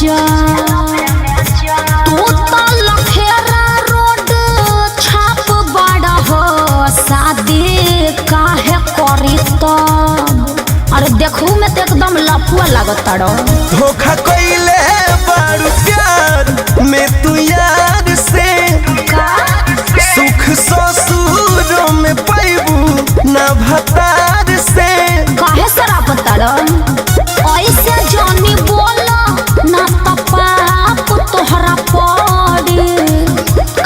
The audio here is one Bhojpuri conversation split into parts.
जा तू तो लखेरा रोड छाप बड़ा हो शादी काहे करी तो अरे देखू में तो एकदम लफुआ लागत तारो धोखा कइले बारू प्यार में तू यार से का सुख ससुरों में पैबू ना भतार से काहे शराब तारो ऐसे जानी बोला ना तो पाप तोहरा पड़ी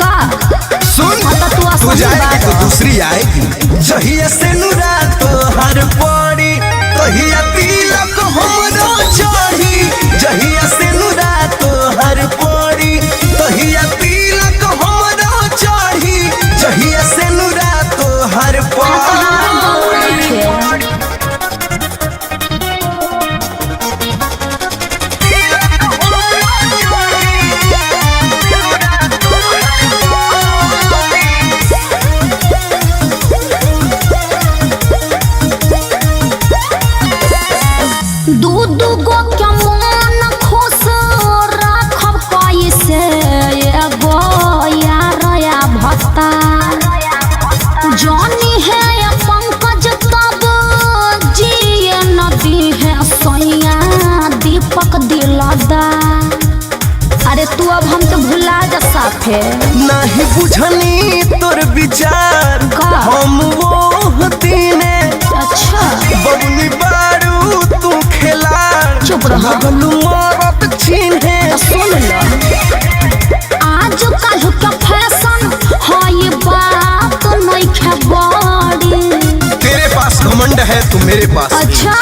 का सुन तू जाएगी तो दूसरी आएगी जहिया से नुरा तो हर पड़ी तहिया तिलक हमरो चढ़ी जहिया से नुरा तो हर पड़ी तहिया तिलक हमरो चढ़ी जहिया से नुरा तो हर पड़ी दूध गो के मन खुश राखब कैसे एगो यार या भत्ता जानी है या पंकज तब जिए नदी है सैया दीपक दिलदा अरे तू अब हम तो भुला जा साफे नहीं बुझनी तोर विचार का? हम वो दिने अच्छा बबुनी बारू तू खिलाड़ चुप रहा। लगलू मरत छीने सुन लो आज कल का फैशन है ये बात नहीं खबरी तेरे पास घमंड है तू मेरे पास अच्छा